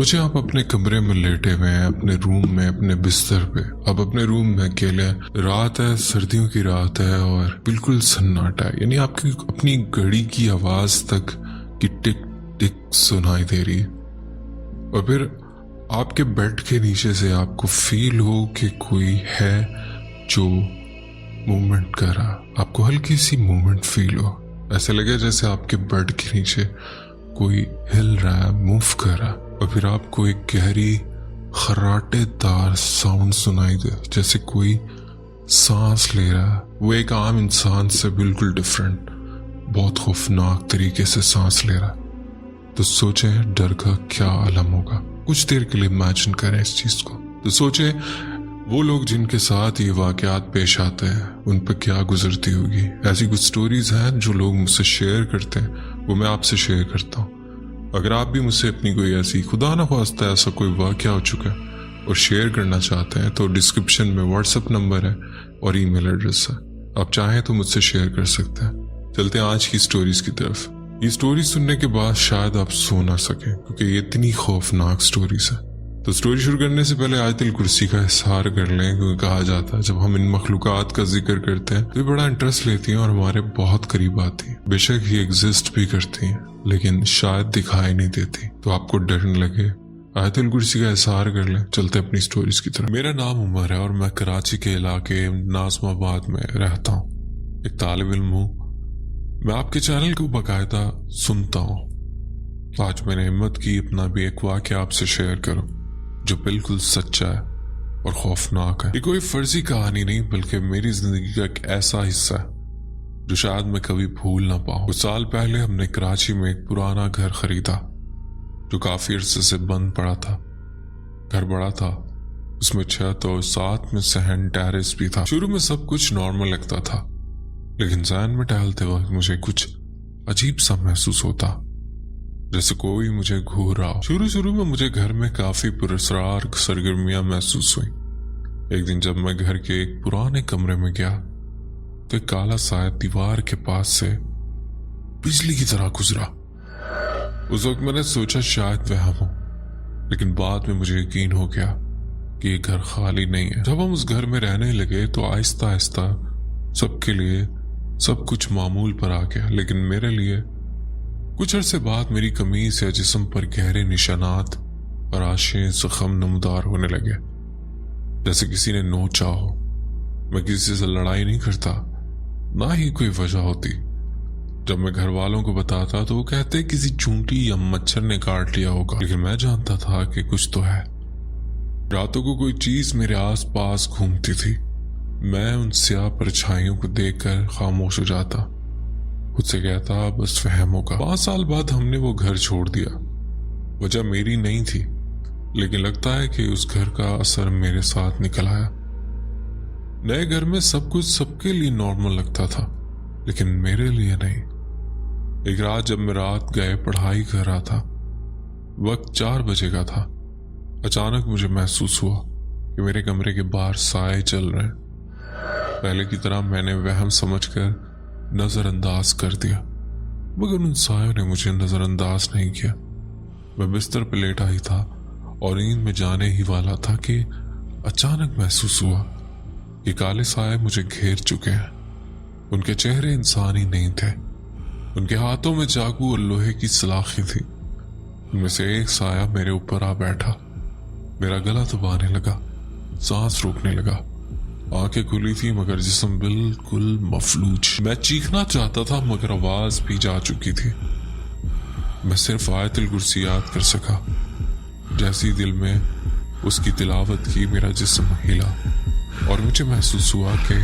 सोचिए आप अपने कमरे में लेटे हुए हैं, अपने रूम में, अपने बिस्तर पे। आप अपने रूम में अकेले हैं, रात है, सर्दियों की रात है और बिल्कुल सन्नाटा है। यानी आपकी अपनी घड़ी की आवाज तक की टिक टिक सुनाई दे रही है। और फिर आपके बेड के नीचे से आपको फील हो कि कोई है जो मूवमेंट कर रहा। आपको हल्की सी मूवमेंट फील हो, ऐसे लगे जैसे आपके बेड के नीचे कोई हिल रहा है, मूव कर रहा है। और फिर आपको एक गहरी खर्राटेदार साउंड सुनाई दे, जैसे कोई सांस ले रहा है। वो एक आम इंसान से बिल्कुल डिफरेंट, बहुत खौफनाक तरीके से सांस ले रहा है। तो सोचें डर का क्या आलम होगा। कुछ देर के लिए इमेजिन करें इस चीज को। तो सोचें वो लोग जिनके साथ ये वाकयात पेश आते हैं उन पर क्या गुजरती होगी। ऐसी कुछ स्टोरीज हैं जो लोग मुझसे शेयर करते हैं, वो मैं आपसे शेयर करता हूँ। अगर आप भी मुझसे अपनी कोई ऐसी खुदा न ख्वास्ता ऐसा कोई वाकया हो चुका है और शेयर करना चाहते हैं तो डिस्क्रिप्शन में व्हाट्सएप नंबर है और ईमेल एड्रेस है, आप चाहें तो मुझसे शेयर कर सकते हैं। चलते हैं आज की स्टोरीज की तरफ। ये स्टोरी सुनने के बाद शायद आप सो ना सकें क्योंकि ये इतनी खौफनाक स्टोरीज है। तो स्टोरी शुरू करने से पहले आयतुल कुर्सी का इस्हार कर लें, क्योंकि कहा जाता है जब हम इन मखलूकात का जिक्र करते हैं तो ये बड़ा इंटरेस्ट लेती हैं और हमारे बहुत करीब आती हैं। बेशक ये एग्जिस्ट भी करती हैं लेकिन शायद दिखाई नहीं देती। तो आपको डरने लगे, आयतुल कुर्सी का इस्हार कर लें। चलते अपनी स्टोरीज की तरफ। मेरा नाम उमर है और मैं कराची के इलाके नाज़िमाबाद में रहता हूँ। एक तालिब इल्म हूँ। मैं आपके चैनल को बाकायदा सुनता हूँ। आज मैंने हिम्मत की अपना भी एक वाक़या आपसे शेयर करूँ जो बिल्कुल सच्चा है और खौफनाक है। ये कोई फर्जी कहानी नहीं बल्कि मेरी जिंदगी का एक ऐसा हिस्सा है जो शायद मैं कभी भूल ना पाऊं। कुछ साल पहले हमने कराची में एक पुराना घर खरीदा जो काफी अरसे से बंद पड़ा था। घर बड़ा था, उसमें छत और साथ में सहन टेरेस भी था। शुरू में सब कुछ नॉर्मल लगता था लेकिन जहन में टहलते वक्त मुझे कुछ अजीब सा महसूस होता, जैसे कोई मुझे घूर रहा हो। शुरू में मुझे घर में काफी पुरस्कार सरगर्मियां महसूस हुई। एक दिन जब मैं घर के एक पुराने कमरे में गया तो एक काला साया दीवार के पास से बिजली की तरह गुजरा। उस वक्त मैंने सोचा शायद वह हो, लेकिन बाद में मुझे यकीन हो गया कि ये घर खाली नहीं है। जब हम उस घर में रहने लगे तो आहिस्ता आहिस्ता सबके लिए सब कुछ मामूल पर आ गया, लेकिन मेरे लिए कुछ अरसे बाद मेरी कमीज या जिस्म पर गहरे निशानात और आशें जख्म नमदार होने लगे, जैसे किसी ने नोचा हो। मैं किसी से लड़ाई नहीं करता, ना ही कोई वजह होती। जब मैं घर वालों को बताता तो वो कहते किसी चूंटी या मच्छर ने काट लिया होगा, लेकिन मैं जानता था कि कुछ तो है। रातों को कोई चीज मेरे आस पास घूमती थी। मैं उन स्याह परछाइयों को देखकर खामोश हो जाता, खुद से कहता बस वहम होगा। 5 साल बाद हमने वो घर छोड़ दिया। वजह मेरी नहीं थी, लेकिन लगता है कि उस घर का असर मेरे साथ निकल आया। नए घर में सब कुछ सबके लिए नॉर्मल लगता था, लेकिन मेरे लिए नहीं। एक रात जब मैं रात गए पढ़ाई कर रहा था, वक्त 4 बजे का था, अचानक मुझे महसूस हुआ कि मेरे कमरे के बाहर साए चल रहे हैं। पहले की तरह मैंने वहम समझकर नजरअंदाज कर दिया, मगर उन सायों ने मुझे नजरअंदाज नहीं किया। मैं बिस्तर पर लेटा ही था और नींद में जाने ही वाला था कि अचानक महसूस हुआ कि काले साए मुझे घेर चुके हैं। उनके चेहरे इंसानी नहीं थे, उनके हाथों में चाकू और लोहे की सलाखें थी। उनमें से एक साया मेरे ऊपर आ बैठा, मेरा गला दबाने लगा, सांस रोकने लगा। आंखें खुली थी मगर जिस्म बिल्कुल मफलूज। मैं चीखना चाहता था मगर आवाज भी जा चुकी थी। मैं सिर्फ आयतुल कुर्सी याद कर सका। जैसी दिल में उसकी तिलावत की मेरा जिस्म हिला और मुझे महसूस हुआ कि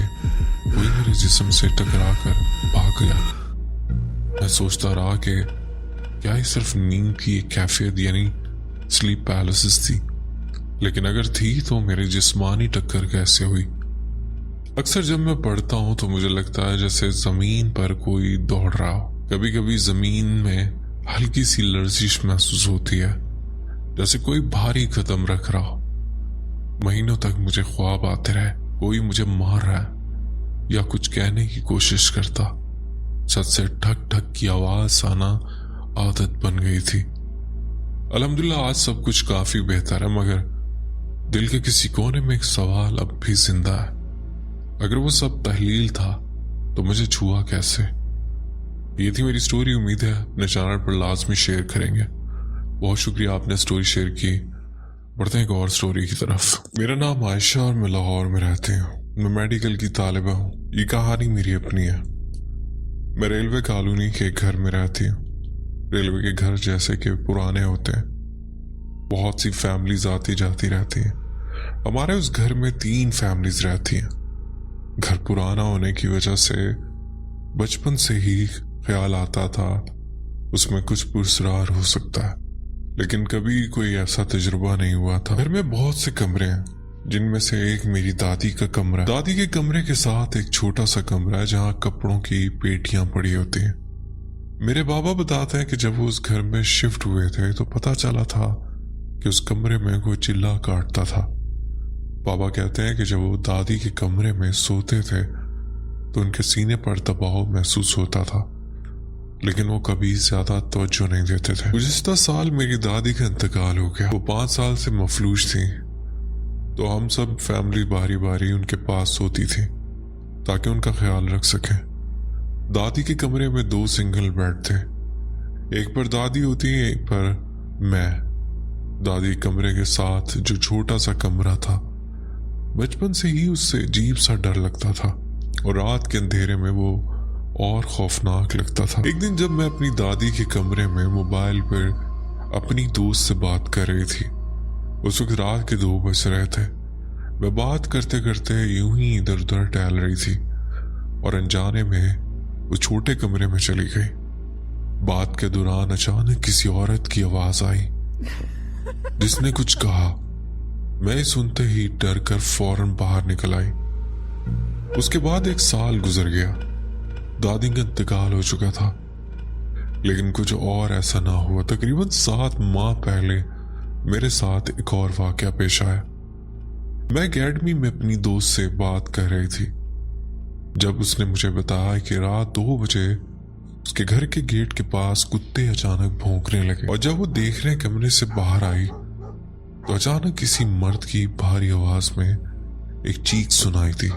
कोई मेरे जिस्म से टकरा कर भाग गया। मैं सोचता रहा कि क्या ये सिर्फ नींद की एक कैफियत यानी स्लीप पैरालिसिस थी, लेकिन अगर थी तो मेरे जिस्मानी टक्कर कैसे हुई। अक्सर जब मैं पढ़ता हूँ तो मुझे लगता है जैसे जमीन पर कोई दौड़ रहा हो। कभी कभी जमीन में हल्की सी लर्जिश महसूस होती है, जैसे कोई भारी कदम रख रहा हो। महीनों तक मुझे ख्वाब आते रहे, कोई मुझे मार रहा है या कुछ कहने की कोशिश करता। छत से ठक ठक की आवाज आना आदत बन गई थी। अल्हम्दुलिल्लाह आज सब कुछ काफी बेहतर है, मगर दिल के किसी कोने में एक सवाल अब भी जिंदा है। अगर वो सब तहलील था तो मुझे छुआ कैसे? ये थी मेरी स्टोरी। उम्मीद है अपने चैनल पर लाजमी शेयर करेंगे। बहुत शुक्रिया आपने स्टोरी शेयर की। बढ़ते हैं एक और स्टोरी की तरफ। मेरा नाम आयशा और मैं लाहौर में रहती हूँ। मैं मेडिकल की तालिबा हूँ। ये कहानी मेरी अपनी है। मैं रेलवे कॉलोनी के एक घर में रहती हूँ। रेलवे के घर जैसे कि पुराने होते हैं, बहुत सी फैमिलीज आती जाती रहती हैं। हमारे उस घर में 3 फैमिलीज रहती हैं। घर पुराना होने की वजह से बचपन से ही ख्याल आता था उसमें कुछ पुरस्कार हो सकता है, लेकिन कभी कोई ऐसा तजुर्बा नहीं हुआ था। घर में बहुत से कमरे हैं, जिनमें से एक मेरी दादी का कमरा है। दादी के कमरे के साथ एक छोटा सा कमरा है जहां कपड़ों की पेटियां पड़ी होती हैं। मेरे बाबा बताते हैं कि जब वो उस घर में शिफ्ट हुए थे तो पता चला था कि उस कमरे में कोई चिल्ला काटता था। बाबा कहते हैं कि जब वो दादी के कमरे में सोते थे तो उनके सीने पर दबाव महसूस होता था, लेकिन वो कभी ज्यादा तवज्जो नहीं देते थे। गुज़िश्ता साल मेरी दादी का इंतकाल हो गया। वो 5 साल से मफलूज थी, तो हम सब फैमिली बारी बारी उनके पास सोती थी ताकि उनका ख्याल रख सकें। दादी के कमरे में 2 सिंगल बेड थे, एक पर दादी होती, एक पर मैं। दादी कमरे के साथ जो छोटा सा कमरा था, बचपन से ही उससे अजीब सा डर लगता था और रात के अंधेरे में वो और खौफनाक लगता था। एक दिन जब मैं अपनी दादी के कमरे में मोबाइल पर अपनी दोस्त से बात कर रही थी, उस वक्त रात के 2 बज रहे थे। मैं बात करते करते यूं ही इधर उधर टहल रही थी और अनजाने में वो छोटे कमरे में चली गई। बात के दौरान अचानक किसी औरत की आवाज आई जिसने कुछ कहा। मैं सुनते ही डर कर फौरन बाहर निकल आई। उसके बाद 1 साल गुजर गया। दादी का इंतकाल हो चुका था, लेकिन कुछ और ऐसा ना हुआ। तकरीबन 7 माह पहले मेरे साथ एक और वाकया पेश आया। मैं अकेडमी में अपनी दोस्त से बात कर रही थी जब उसने मुझे बताया कि रात 2 बजे उसके घर के गेट के पास कुत्ते अचानक भौंकने लगे, और जब वो देखने कमरे से बाहर आई तो अचानक किसी मर्द की भारी आवाज में एक चीख सुनाई थी,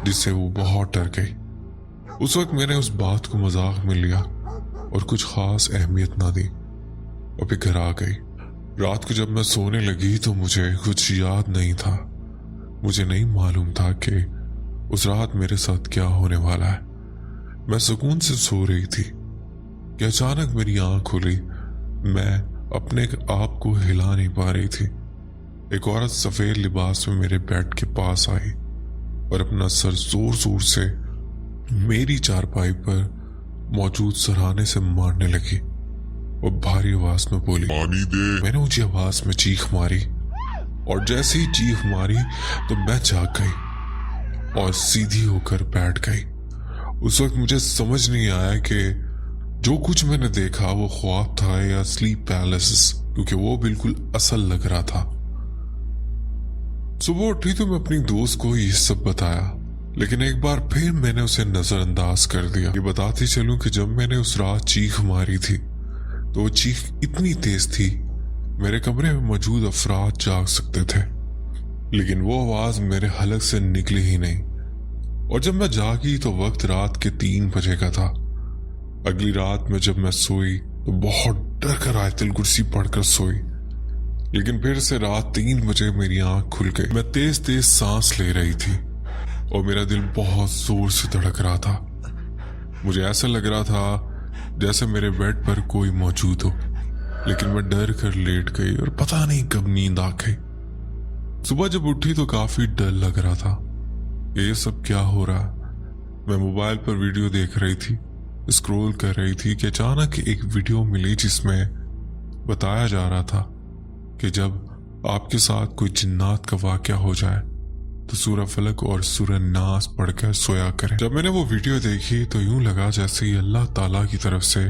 जिससे वो बहुत डर गई। उस वक्त मैंने उस बात को मजाक में लिया और कुछ खास अहमियत ना दी और फिर घर आ गई। रात को जब मैं सोने लगी तो मुझे कुछ याद नहीं था। मुझे नहीं मालूम था कि उस रात मेरे साथ क्या होने वाला है। मैं सुकून से सो रही थी कि अचानक मेरी आंख खुली। मैं अपने आप को हिला नहीं पा रही थी। एक औरत सफेद लिबास में मेरे बेड के पास आई और अपना सर जोर जोर से मेरी चारपाई पर मौजूद सरहाने से मारने लगी और भारी आवाज में बोली, पानी दे। मैंने ऊंची आवाज में चीख मारी और जैसे ही चीख मारी तो मैं जाग गई और सीधी होकर बैठ गई। उस वक्त मुझे समझ नहीं आया कि जो कुछ मैंने देखा वो ख्वाब था या स्लीप पैरालिसिस, क्योंकि वो बिल्कुल असल लग रहा था। सुबह उठी तो मैं अपनी दोस्त को ये सब बताया, लेकिन एक बार फिर मैंने उसे नजरअंदाज कर दिया। ये बताती चलूं कि जब मैंने उस रात चीख मारी थी तो वो चीख इतनी तेज थी मेरे कमरे में मौजूद अफराद जाग सकते थे, लेकिन वो आवाज मेरे हलक से निकली ही नहीं। और जब मैं जागी तो वक्त रात के 3 बजे का था। अगली रात में जब मैं सोई तो बहुत डर कर आयतुल कुर्सी पढ़कर सोई, लेकिन फिर से रात 3 बजे मेरी आंख खुल गई। मैं तेज तेज सांस ले रही थी और मेरा दिल बहुत जोर से धड़क रहा था। मुझे ऐसा लग रहा था जैसे मेरे बेड पर कोई मौजूद हो, लेकिन मैं डर कर लेट गई और पता नहीं कब नींद आ गई। सुबह जब उठी तो काफी डर लग रहा था। ये सब क्या हो रहा? मैं मोबाइल पर वीडियो देख रही थी, स्क्रॉल कर रही थी कि अचानक एक वीडियो मिली जिसमें बताया जा रहा था कि जब आपके साथ कोई जिन्नात का वाकया हो जाए तो सूरह फलक और सूरह नास पढ़कर सोया करें। जब मैंने वो वीडियो देखी तो यूं लगा जैसे ही अल्लाह ताला की तरफ से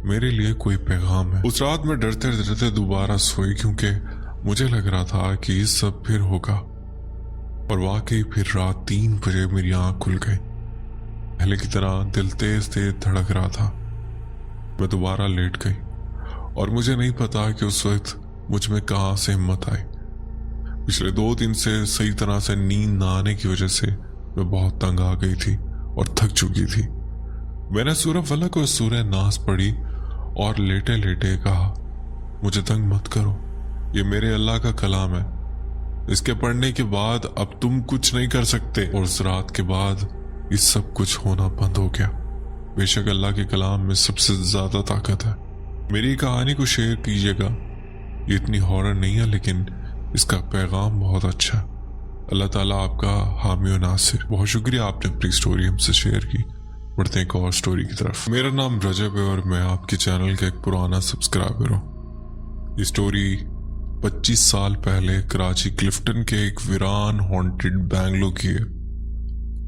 मेरे लिए कोई पैगाम है। उस रात में डरते डरते दोबारा सोई, क्योंकि मुझे लग रहा था कि ये सब फिर होगा। और वाकई फिर रात 3 बजे मेरी आंख खुल गई। पहले की तरह दिल तेज तेज धड़क रहा था। मैं दोबारा लेट गई और मुझे नहीं पता कि उस वक्त मुझ में कहाँ से हिम्मत आई। पिछले 2 दिन से सही तरह से नींद ना आने की वजह से मैं बहुत तंग आ गई थी और थक चुकी थी। मैंने सूरह फलक और सूरह नास पढ़ी और लेटे लेटे कहा, मुझे तंग मत करो, ये मेरे अल्लाह का कलाम है। इसके पढ़ने के बाद अब तुम कुछ नहीं कर सकते। और उस रात के बाद ये सब कुछ होना बंद हो गया। बेशक अल्लाह के कलाम में सबसे ज्यादा ताकत है। मेरी कहानी को शेयर कीजिएगा। ये इतनी हॉरर नहीं है, लेकिन इसका पैगाम बहुत अच्छा है। अल्लाह ताला आपका हामी और नासिर। बहुत शुक्रिया, आपने अपनी स्टोरी हमसे शेयर की। बढ़ते हैं एक और स्टोरी की तरफ। मेरा नाम रजब है और मैं आपके चैनल का एक पुराना सब्सक्राइबर हूँ। ये स्टोरी 25 साल पहले कराची क्लिफ्टन के एक वीरान हॉन्टेड बैंगलो की है,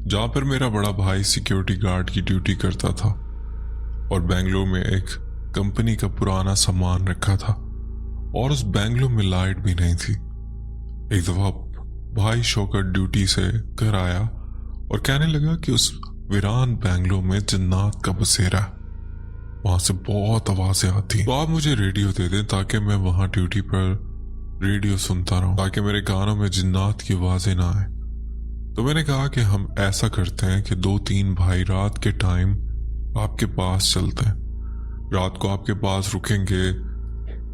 जहाँ पर मेरा बड़ा भाई सिक्योरिटी गार्ड की ड्यूटी करता था और बैंगलो में एक कंपनी का पुराना सामान रखा था और उस बैंगलो में लाइट भी नहीं थी। एक दफा भाई शौकत ड्यूटी से घर आया और कहने लगा कि उस वीरान बैंगलो में जन्नात का बसेरा है, वहां से बहुत आवाजें आती हैं, तो आप मुझे रेडियो दे दें ताकि मैं वहां ड्यूटी पर रेडियो सुनता रहूं, ताकि मेरे कानों में जिन्नात की आवाजें ना आए। तो मैंने कहा कि हम ऐसा करते हैं कि 2-3 भाई रात के टाइम आपके पास चलते हैं, रात को आपके पास रुकेंगे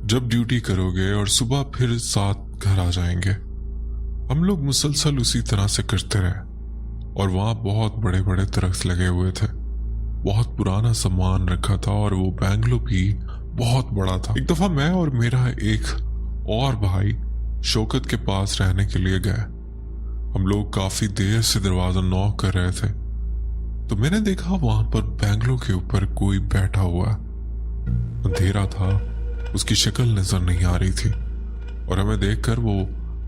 जब ड्यूटी करोगे और सुबह फिर साथ घर आ जाएंगे। हम लोग मुसलसल उसी तरह से करते रहे और वहां बहुत बड़े बड़े दरख्त लगे हुए थे, बहुत पुराना सामान रखा था और वो बैंगलो भी बहुत बड़ा था। एक दफा मैं और मेरा एक और भाई शौकत के पास रहने के लिए गए। हम लोग काफी देर से दरवाजा नॉक कर रहे थे, तो मैंने देखा वहां पर बैंगलो के ऊपर कोई बैठा हुआ। अंधेरा था, उसकी शक्ल नजर नहीं आ रही थी और हमें देखकर वो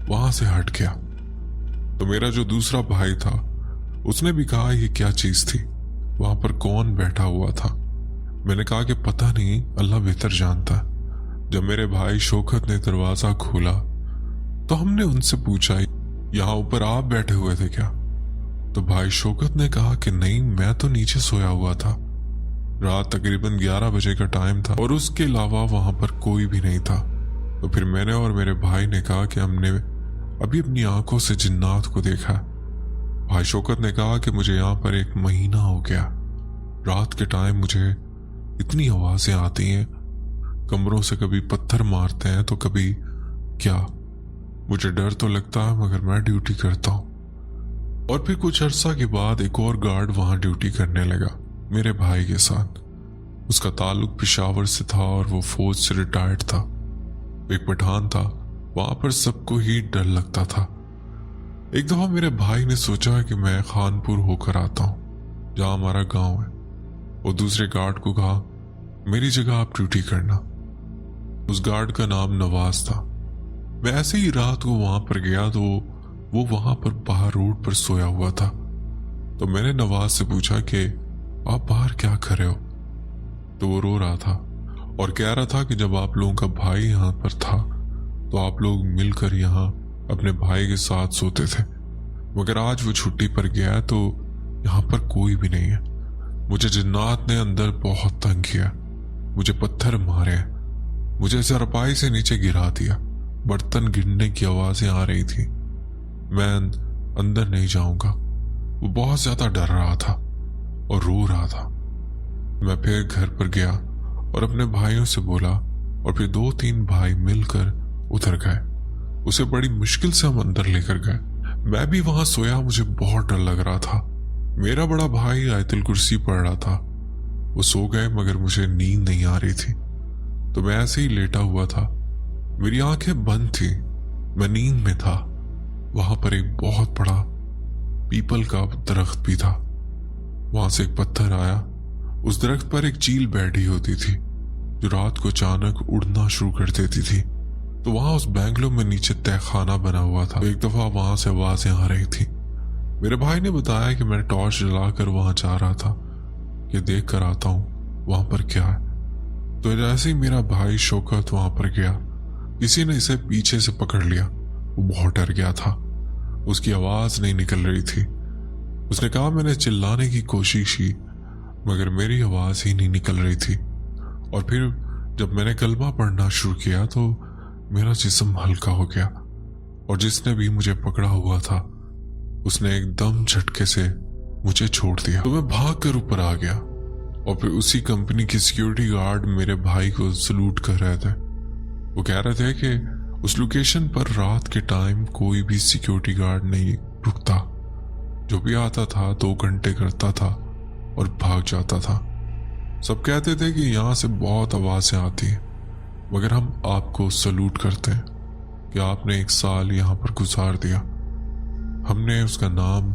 वहां से हट गया। तो मेरा जो दूसरा भाई था उसने भी कहा ये क्या चीज थी, वहां पर कौन बैठा हुआ था। मैंने कहा कि पता नहीं, अल्लाह बेहतर जानता है। जब मेरे भाई शौकत ने दरवाजा खोला तो हमने उनसे पूछा, यहाँ ऊपर आप बैठे हुए थे क्या? तो भाई शौकत ने कहा कि नहीं, मैं तो नीचे सोया हुआ था। रात तकरीबन 11 बजे का टाइम था और उसके अलावा वहां पर कोई भी नहीं था। तो फिर मैंने और मेरे भाई ने कहा कि हमने अभी अपनी आंखों से जिन्नात को देखा। भाई शौकत ने कहा कि मुझे यहाँ पर 1 महीना हो गया, रात के टाइम मुझे इतनी आवाजें आती हैं, कमरों से कभी पत्थर मारते हैं तो कभी क्या, मुझे डर तो लगता है मगर मैं ड्यूटी करता हूँ। और फिर कुछ अरसा के बाद एक और गार्ड वहां ड्यूटी करने लगा मेरे भाई के साथ। उसका ताल्लुक पेशावर से था और वो फौज से रिटायर्ड था। एक पठान था, वहां पर सबको ही डर लगता था। एक दफा मेरे भाई ने सोचा कि मैं खानपुर होकर आता हूँ, जहाँ हमारा गांव है। वो दूसरे गार्ड को कहा, मेरी जगह आप ड्यूटी करना। उस गार्ड का नाम नवाज था। मैं ऐसे ही रात को वहां पर गया तो वो वहां पर बाहर रोड पर सोया हुआ था। तो मैंने नवाज से पूछा कि आप बाहर क्या कर रहे हो? तो वो रो रहा था और कह रहा था कि जब आप लोगों का भाई यहाँ पर था तो आप लोग मिलकर यहाँ अपने भाई के साथ सोते थे, मगर आज वो छुट्टी पर गया तो यहाँ पर कोई भी नहीं है। मुझे जिन्नात ने अंदर बहुत तंग किया, मुझे पत्थर मारे, मुझे चारपाई से नीचे गिरा दिया, बर्तन गिरने की आवाजें आ रही थी। मैं अंदर नहीं जाऊंगा। वो बहुत ज्यादा डर रहा था और रो रहा था। मैं फिर घर पर गया और अपने भाइयों से बोला और फिर 2-3 भाई मिलकर उधर गए। उसे बड़ी मुश्किल से हम अंदर लेकर गए। मैं भी वहां सोया, मुझे बहुत डर लग रहा था। मेरा बड़ा भाई आयतुल कुर्सी पढ़ रहा था। वो सो गए मगर मुझे नींद नहीं आ रही थी, तो मैं ऐसे ही लेटा हुआ था। मेरी आंखें बंद थी, मैं नींद में था। वहां पर एक बहुत बड़ा पीपल का दरख्त भी था। वहां से एक पत्थर आया। उस दरख्त पर एक चील बैठी होती थी जो रात को अचानक उड़ना शुरू कर देती थी। तो वहां उस बैंगलो में नीचे तहखाना बना हुआ था। एक दफा वहां से आवाजें आ रही थी। मेरे भाई ने बताया कि मैं टॉर्च जलाकर वहां जा रहा था कि देख कर आता हूं वहां पर क्या है। तो जैसे ही मेरा भाई शौकत वहां पर गया, किसी ने इसे पीछे से पकड़ लिया। वो बहुत डर गया था, उसकी आवाज नहीं निकल रही थी। उसने कहा मैंने चिल्लाने की कोशिश की मगर मेरी आवाज ही नहीं निकल रही थी। और फिर जब मैंने कलमा पढ़ना शुरू किया तो मेरा जिस्म हल्का हो गया और जिसने भी मुझे पकड़ा हुआ था उसने एकदम झटके से मुझे छोड़ दिया। तो मैं भाग कर ऊपर आ गया और फिर उसी कंपनी की सिक्योरिटी गार्ड मेरे भाई को सलूट कर रहे थे। वो कह रहे थे कि उस लोकेशन पर रात के टाइम कोई भी सिक्योरिटी गार्ड नहीं रुकता, जो भी आता था 2 घंटे करता था और भाग जाता था। सब कहते थे कि यहाँ से बहुत आवाजें आती हैं, मगर हम आपको सलूट करते हैं कि आपने 1 साल यहाँ पर गुजार दिया। हमने उसका नाम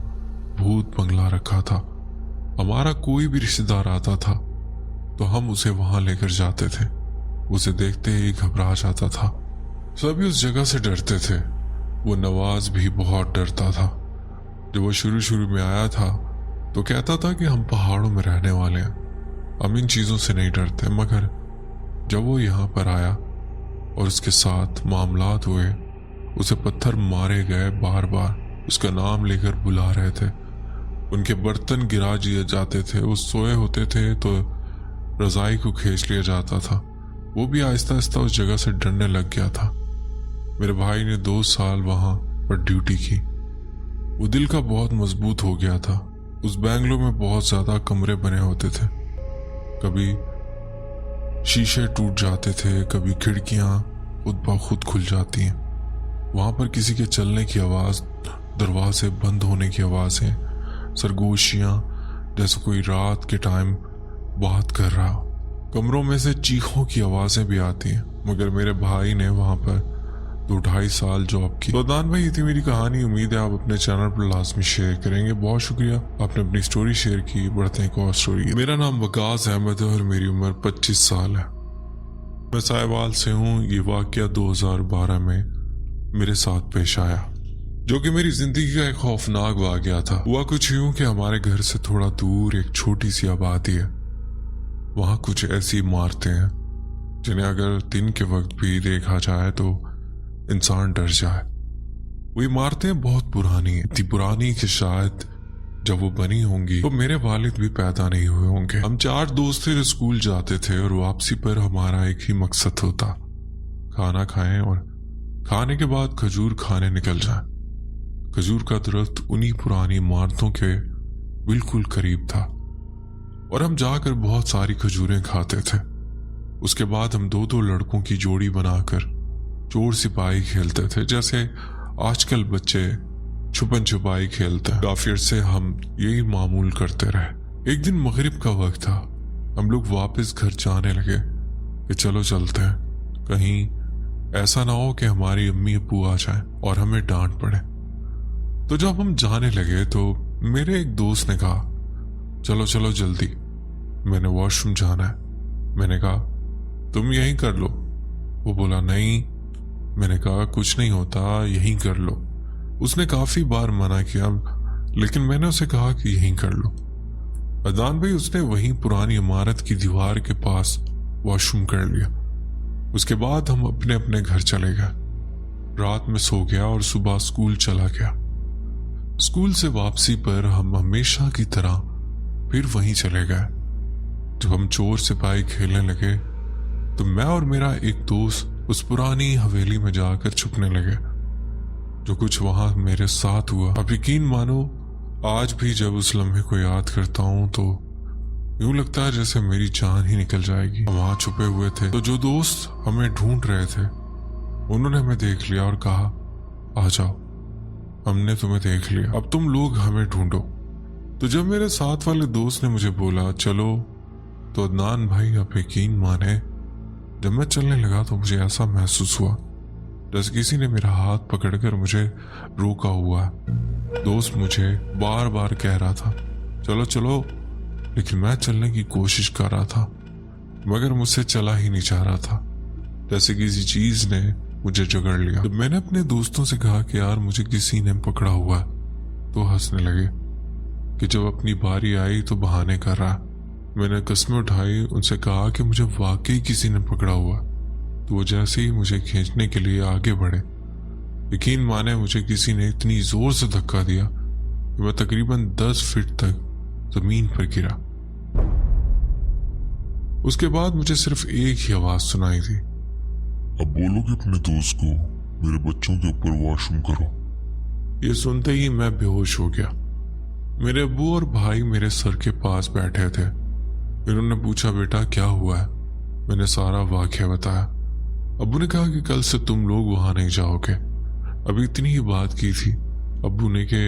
भूत बंगला रखा था। हमारा कोई भी रिश्तेदार आता था तो हम उसे वहां लेकर जाते थे। उसे देखते ही घबरा जाता था। सभी उस जगह से डरते थे। वो नवाज भी बहुत डरता था। जब वो शुरू में आया था तो कहता था कि हम पहाड़ों में रहने वाले हैं, हम इन चीजों से नहीं डरते। मगर जब वो यहाँ पर आया और उसके साथ मामलात हुए, उसे पत्थर मारे गए, बार बार उसका नाम लेकर बुला रहे थे, उनके बर्तन गिरा दिए जाते थे, वो सोए होते थे तो रजाई को खींच लिया जाता था। वो भी आहिस्ता आहिस्ता उस जगह से डरने लग गया था। मेरे भाई ने 2 साल वहां पर ड्यूटी की। वो दिल का बहुत मजबूत हो गया था। उस बैंगलो में बहुत ज्यादा कमरे बने होते थे। कभी शीशे टूट जाते थे, कभी खिड़कियां खुद ब खुद खुल जाती हैं। वहां पर किसी के चलने की आवाज, दरवाजे बंद होने की आवाजें, सरगोशियां, जैसे कोई रात के टाइम बात कर रहा। कमरों में से चीखों की आवाजें भी आती हैं। मगर मेरे भाई ने वहां पर 2-2.5 साल जॉब की। तो अदनान भाई, ये थी मेरी कहानी। उम्मीद है आप अपने चैनल पर लाजमी शेयर करेंगे। बहुत शुक्रिया, आपने अपनी स्टोरी शेयर की। बढ़ते हैं एक और स्टोरी। मेरा नाम वकास अहमद है और मेरी उम्र 25 साल है। मैं साहिवाल से हूँ। ये वाकया 2012 में मेरे साथ पेश आया, जो कि मेरी जिंदगी का एक खौफनाक वाकया था। हुआ कुछ यूं कि हमारे घर से थोड़ा दूर एक छोटी सी आबादी है। वहां कुछ ऐसी इमारतें हैं जिन्हें अगर दिन के वक्त भी देखा जाए तो इंसान डर जाए। वो इमारतें बहुत पुरानी हैं, इतनी पुरानी कि शायद जब वो बनी होंगी तो मेरे वालिद भी पैदा नहीं हुए होंगे। हम 4 दोस्त थे जो स्कूल जाते थे और वापसी पर हमारा एक ही मकसद होता, खाना खाएं और खाने के बाद खजूर खाने निकल जाएं। खजूर का दरख्त उन्हीं पुरानी इमारतों के बिल्कुल करीब था और हम जाकर बहुत सारी खजूरें खाते थे। उसके बाद हम 2-2 लड़कों की जोड़ी बनाकर चोर सिपाही खेलते थे, जैसे आजकल बच्चे छुपन छुपाई खेलते हैं। काफी अरसे हम यही मामूल करते रहे। एक दिन मगरिब का वक्त था। हम लोग वापस घर जाने लगे कि चलो चलते हैं, कहीं ऐसा ना हो कि हमारी अम्मी अब्बू आ जाएं और हमें डांट पड़े। तो जब हम जाने लगे तो मेरे एक दोस्त ने कहा, चलो चलो जल्दी, मैंने वॉशरूम जाना है। मैंने कहा, तुम यहीं कर लो। वो बोला, नहीं। मैंने कहा, कुछ नहीं होता, यहीं कर लो। उसने काफी बार मना किया, लेकिन मैंने उसे कहा कि यहीं कर लो। अदनान भाई, उसने वहीं पुरानी इमारत की दीवार के पास वॉशरूम कर लिया। उसके बाद हम अपने अपने घर चले गए। रात में सो गया और सुबह स्कूल चला गया। स्कूल से वापसी पर हम हमेशा की तरह फिर वहीं चले गए। जब हम चोर सिपाही खेलने लगे तो मैं और मेरा एक दोस्त उस पुरानी हवेली में जाकर छुपने लगे। जो कुछ वहां मेरे साथ हुआ, अब यकीन मानो आज भी जब उस लम्हे को याद करता हूं तो यूं लगता है जैसे मेरी जान ही निकल जाएगी। हम वहां छुपे हुए थे तो जो दोस्त हमें ढूंढ रहे थे उन्होंने हमें देख लिया और कहा, आ जाओ, हमने तुम्हें देख लिया, अब तुम लोग हमें ढूंढो। तो जब मेरे साथ वाले दोस्त ने मुझे बोला चलो, तो अदनान भाई आप यकीन माने, जब मैं चलने लगा तो मुझे ऐसा महसूस हुआ जैसे किसी ने मेरा हाथ पकड़कर मुझे रोका हुआ है। दोस्त मुझे बार बार कह रहा था चलो चलो, लेकिन मैं चलने की कोशिश कर रहा था मगर मुझसे चला ही नहीं जा रहा था, जैसे किसी चीज ने मुझे जकड़ लिया। जब मैंने अपने दोस्तों से कहा कि यार मुझे किसी ने पकड़ा हुआ है, तो हंसने लगे कि जब अपनी बारी आई तो बहाने कर रहा। मैंने कस्में उठाई, उनसे कहा कि मुझे वाकई किसी ने पकड़ा हुआ। तो वो जैसे ही मुझे खींचने के लिए आगे बढ़े, यकीन माने मुझे किसी ने इतनी जोर से धक्का दिया कि मैं तकरीबन 10 फीट तक जमीन पर गिरा। उसके बाद मुझे सिर्फ एक ही आवाज सुनाई थी, अब बोलो कि अपने दोस्त को मेरे बच्चों के ऊपर वॉशरूम करो। ये सुनते ही मैं बेहोश हो गया। मेरे अब्बू और भाई मेरे सर के पास बैठे थे। इन्होंने पूछा, बेटा क्या हुआ है? मैंने सारा वाकया बताया। अब्बू ने कहा कि कल से तुम लोग वहां नहीं जाओगे। अभी इतनी ही बात की थी अब्बू ने कि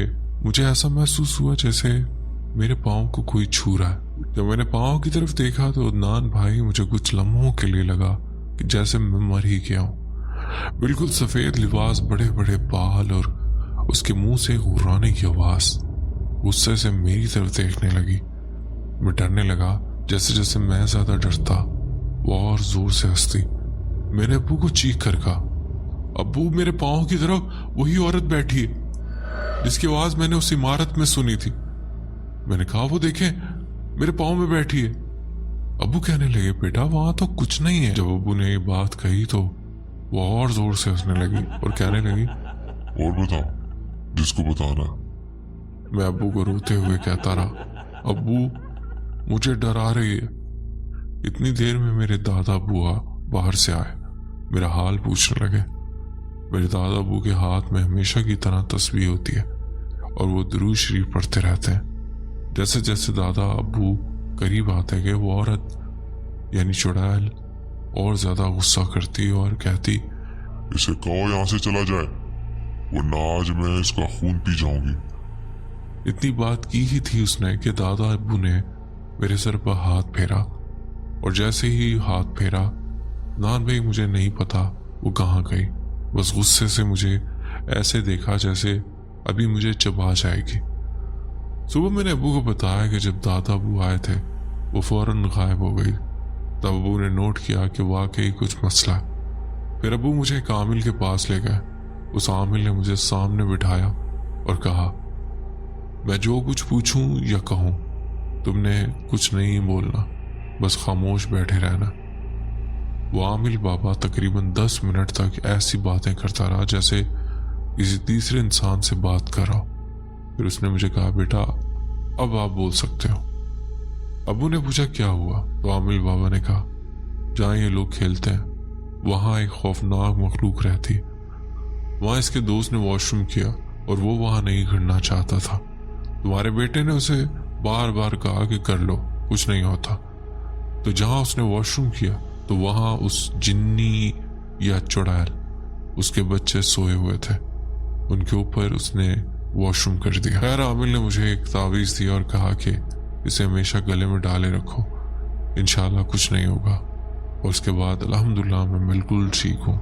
मुझे ऐसा महसूस हुआ जैसे मेरे पाँव को कोई छू रहा है। जब मैंने पाँव की तरफ देखा तो अदनान भाई मुझे कुछ लम्हों के लिए लगा कि जैसे मैं मर ही गया हूँ। बिल्कुल सफेद लिबास, बड़े बड़े बाल और उसके मुंह से गुर्राने की आवाज गुस्से से मेरी तरफ देखने लगी। मैं डरने लगा। जैसे जैसे मैं ज्यादा डरता वो और जोर से हंसती। मैंने अब्बू को चीख कर कहा, अब्बू मेरे पाँव की तरफ वही औरत बैठी है जिसकी आवाज मैंने उस इमारत में सुनी थी। मैंने कहा, वो देखें मेरे पाँव में बैठी है। अब्बू कहने लगे, बेटा वहां तो कुछ नहीं है। जब अब्बू ने ये बात कही तो वो और जोर से हंसने लगी और कहने लगी, और बताओ जिसको बताना। मैं अब्बू को रोते हुए कहता रहा, अब्बू मुझे डरा रही है। इतनी देर में मेरे दादा बुआ बाहर से आए, मेरा हाल पूछने लगे। मेरे दादा अब्बू के हाथ में हमेशा की तरह तस्बीह होती है और वो दुरूद शरीफ पढ़ते रहते हैं। जैसे जैसे दादा अब्बू करीब आते गए वो औरत यानी चुड़ैल और ज्यादा गुस्सा करती और कहती, इसे कहो यहाँ से चला जाए वरना आज मैं इसका खून पी जाऊंगी। इतनी बात की ही थी उसने कि दादा अब्बू ने मेरे सर पर हाथ फेरा और जैसे ही हाथ फेरा नान भाई मुझे नहीं पता वो कहाँ गई। बस गुस्से से मुझे ऐसे देखा जैसे अभी मुझे चबा जाएगी। सुबह मैंने अब्बू को बताया कि जब दादा अब्बू आए थे वो फौरन गायब हो गई। तब अब्बू ने नोट किया कि वाकई कुछ मसला है। फिर अब्बू मुझे एक आमिल के पास ले गए। उस आमिल ने मुझे सामने बिठाया और कहा, मैं जो कुछ पूछूं या कहूं तुमने कुछ नहीं बोलना, बस खामोश बैठे रहना। वो आमिल बाबा तकरीबन 10 मिनट तक ऐसी बातें करता रहा जैसे किसी तीसरे इंसान से बात कर रहा हो। फिर उसने मुझे कहा, बेटा अब आप बोल सकते हो। अब्बू ने पूछा, क्या हुआ? तो आमिल बाबा ने कहा, जहाँ ये लोग खेलते हैं वहां एक खौफनाक मखलूक रहती। वहां इसके दोस्त ने वॉशरूम किया और वो वहां नहीं करना चाहता था। तुम्हारे बेटे ने उसे बार बार कहा कि कर लो, कुछ नहीं होता। तो जहां उसने वॉशरूम किया तो वहां उस जिन्नी या चुड़ैल उसके बच्चे सोए हुए थे, उनके ऊपर उसने वॉशरूम कर दिया। खैर आमिल ने मुझे एक तावीज़ दिया और कहा कि इसे हमेशा गले में डाले रखो, इंशाल्लाह कुछ नहीं होगा। और उसके बाद अल्हम्दुलिल्लाह मैं बिल्कुल ठीक हूँ।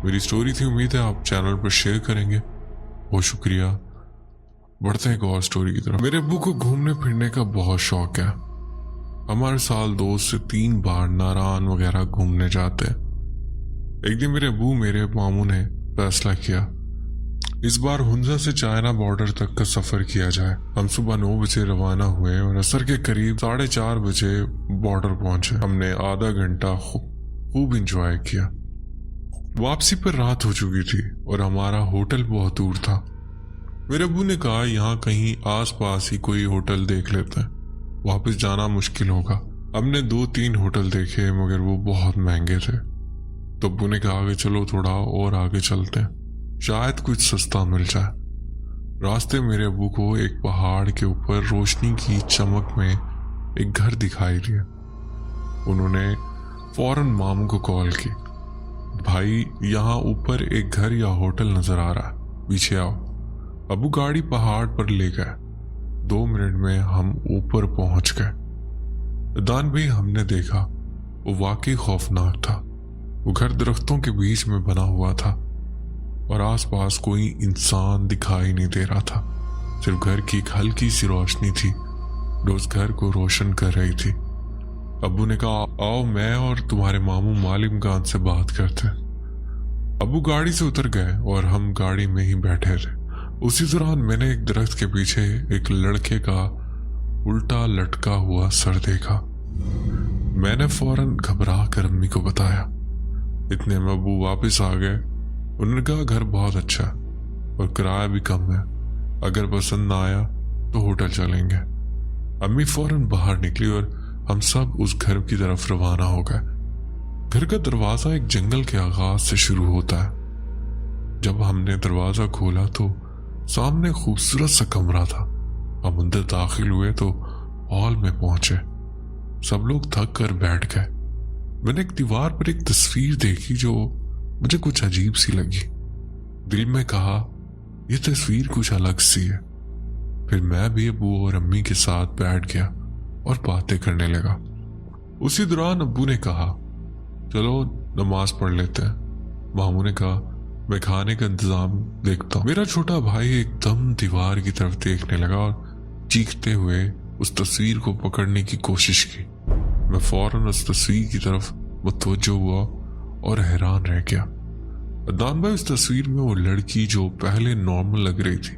मेरी स्टोरी थी, उम्मीद है आप चैनल पर शेयर करेंगे। बहुत शुक्रिया। बढ़ते हैं एक और स्टोरी की तरफ। मेरे अब्बू को घूमने फिरने का बहुत शौक है। हमारे साल 2 से 3 बार नारायण वगैरह घूमने जाते हैं। एक दिन मेरे अब्बू मेरे मामू ने फैसला किया इस बार हुंजा से चाइना बॉर्डर तक का सफर किया जाए। हम सुबह 9 बजे रवाना हुए और असर के करीब 4:30 बजे बॉर्डर पहुंचे। हमने आधा घंटा खूब इंजॉय किया। वापसी पर रात हो चुकी थी और हमारा होटल बहुत दूर था। मेरे अब्बू ने कहा, यहाँ कहीं आसपास ही कोई होटल देख लेते हैं, वापस जाना मुश्किल होगा। हमने 2-3 होटल देखे मगर वो बहुत महंगे थे। तो अब्बू ने कहा कि चलो थोड़ा और आगे चलते हैं, शायद कुछ सस्ता मिल जाए। रास्ते मेरे अब्बू को एक पहाड़ के ऊपर रोशनी की चमक में एक घर दिखाई दिया। उन्होंने फौरन मामू को कॉल की, भाई यहाँ ऊपर एक घर या होटल नजर आ रहा है, पीछे आओ। अब्बू गाड़ी पहाड़ पर ले गए। 2 मिनट में हम ऊपर पहुंच गए। दान भी हमने देखा, वो वाकई खौफनाक था। वो घर दरख्तों के बीच में बना हुआ था और आसपास कोई इंसान दिखाई नहीं दे रहा था। सिर्फ घर की एक हल्की सी रोशनी थी जो उस घर को रोशन कर रही थी। अब्बू ने कहा, आओ मैं और तुम्हारे मामू मालिम खान से बात करते हैं। अब्बू गाड़ी से उतर गए और हम गाड़ी में ही बैठे थे। उसी दौरान मैंने एक दरख्त के पीछे एक लड़के का उल्टा लटका हुआ सर देखा। मैंने फौरन घबरा कर अम्मी को बताया। इतने में अब्बू वापस आ गए। उन्होंने कहा, घर बहुत अच्छा है और किराया भी कम है, अगर पसंद ना आया तो होटल चलेंगे। अम्मी फौरन बाहर निकली और हम सब उस घर की तरफ रवाना हो गए। घर का दरवाजा एक जंगल के आगाज से शुरू होता है। जब हमने दरवाजा खोला तो सामने खूबसूरत सा कमरा था। हम अंदर दाखिल हुए तो हॉल में पहुंचे। सब लोग थक कर बैठ गए। मैंने एक दीवार पर एक तस्वीर देखी जो मुझे कुछ अजीब सी लगी। दिल में कहा, यह तस्वीर कुछ अलग सी है। फिर मैं भी अब्बू और अम्मी के साथ बैठ गया और बातें करने लगा। उसी दौरान अब्बू ने कहा, चलो नमाज पढ़ लेते हैं। मामू ने कहा, मैं खाने का इंतजाम देखता हूँ। मेरा छोटा भाई एकदम दीवार की तरफ देखने लगा और चीखते हुए उस तस्वीर को पकड़ने की कोशिश की। मैं फौरन उस तस्वीर की तरफ मुतवज्जो हुआ और हैरान रह गया। अदनान भाई, उस तस्वीर में वो लड़की जो पहले नॉर्मल लग रही थी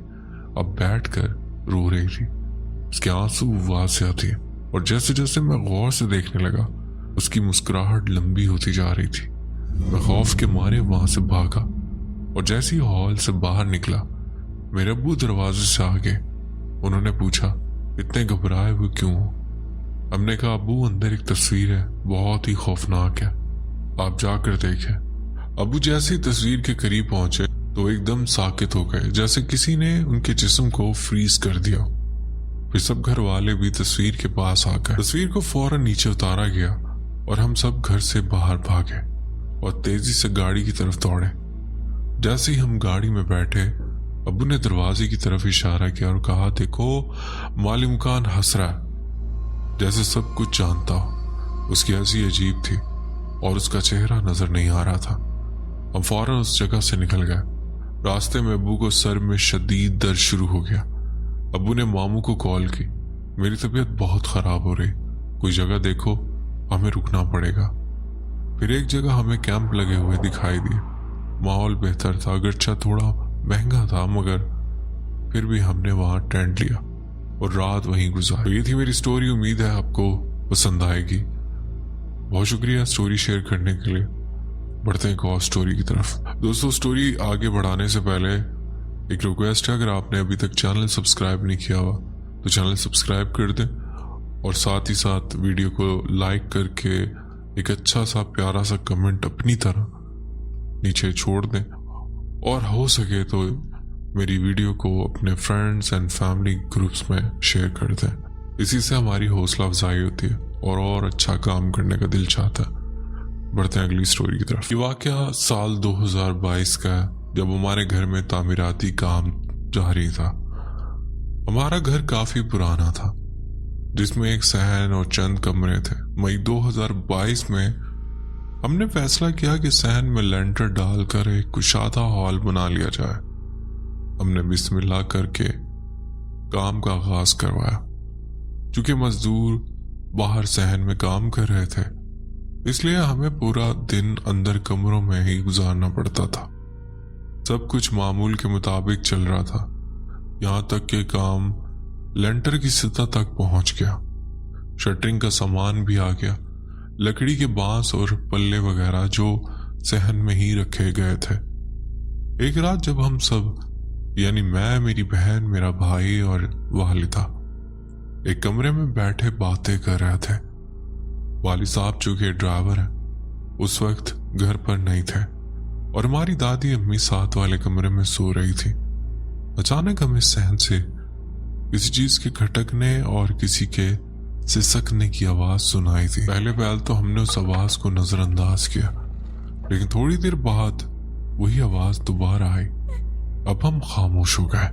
अब बैठकर रो रही थी। उसके आंसू वाज़ेह थे और जैसे जैसे मैं गौर से देखने लगा उसकी मुस्कुराहट लंबी होती जा रही थी। मैं खौफ के मारे वहां से भागा और जैसे ही हॉल से बाहर निकला मेरे अब्बू दरवाजे से आ गए। उन्होंने पूछा, इतने घबराए हुए क्यों हो? हमने कहा, अब्बू अंदर एक तस्वीर है, बहुत ही खौफनाक है, आप जाकर देखें। अब्बू जैसे ही तस्वीर के करीब पहुंचे तो एकदम साकित हो गए, जैसे किसी ने उनके जिस्म को फ्रीज कर दिया। फिर सब घर वाले भी तस्वीर के पास आ गए। तस्वीर को फौरन नीचे उतारा गया और हम सब घर से बाहर भागे और तेजी से गाड़ी की तरफ दौड़े। जैसे ही हम गाड़ी में बैठे अब्बू ने दरवाजे की तरफ इशारा किया और कहा, देखो मालिमकान हंस रहा है, जैसे सब कुछ जानता हो। उसकी हंसी अजीब थी और उसका चेहरा नजर नहीं आ रहा था। हम फौरन उस जगह से निकल गए। रास्ते में अब्बू को सर में शदीद दर्द शुरू हो गया। अब्बू ने मामू को कॉल की, मेरी तबीयत बहुत खराब हो रही, कोई जगह देखो, हमें रुकना पड़ेगा। फिर एक जगह हमें कैंप लगे हुए दिखाई दिए। माहौल बेहतर था, अगरचा थोड़ा महंगा था, मगर फिर भी हमने वहां टेंट लिया और रात वहीं गुजारी। तो ये थी मेरी स्टोरी। उम्मीद है आपको पसंद आएगी। बहुत शुक्रिया स्टोरी शेयर करने के लिए। बढ़ते हैं एक और स्टोरी की तरफ। दोस्तों, स्टोरी आगे बढ़ाने से पहले एक रिक्वेस्ट है, अगर आपने अभी तक चैनल सब्सक्राइब नहीं किया हुआ तो चैनल सब्सक्राइब कर दें और साथ ही साथ वीडियो को लाइक करके एक अच्छा सा प्यारा सा कमेंट अपनी तरह नीचे छोड़ दें और हो सके तो मेरी वीडियो को अपने फ्रेंड्स एंड फैमिली ग्रुप्स में शेयर कर दें। इसी से हमारी हौसला अफजाई होती है और अच्छा काम करने का दिल चाहता है। बढ़ते हैं अगली स्टोरी की तरफ। ये वाकया साल 2022 का है, जब हमारे घर में तामीराती काम जारी था। हमारा घर काफी पुराना था जिसमें एक सहन और चंद कमरे थे। मई 2022 में हमने फैसला किया कि सहन में लेंटर डालकर एक कुशादा हॉल बना लिया जाए। हमने बिस्मिल्लाह करके काम का आगाज करवाया। चूंकि मजदूर बाहर सहन में काम कर रहे थे इसलिए हमें पूरा दिन अंदर कमरों में ही गुजारना पड़ता था। सब कुछ मामूल के मुताबिक चल रहा था, यहाँ तक कि काम लेंटर की सतह तक पहुंच गया। शटरिंग का सामान भी आ गया। लकड़ी के बांस और पल्ले वगैरह जो सहन में ही रखे गए थे। एक रात जब हम सब यानी मैं, मेरी बहन, मेरा भाई और वालिदा एक कमरे में बैठे बातें कर रहे थे। वालिद साहब जो कि ड्राइवर है उस वक्त घर पर नहीं थे और हमारी दादी अम्मी साथ वाले कमरे में सो रही थी। अचानक हमें सहन से किसी चीज के खटकने और किसी के सिसकने की आवाज सुनाई थी। पहले तो हमने उस आवाज को नजरअंदाज किया, लेकिन थोड़ी देर बाद वही आवाज दोबारा आई। अब हम खामोश हो गए।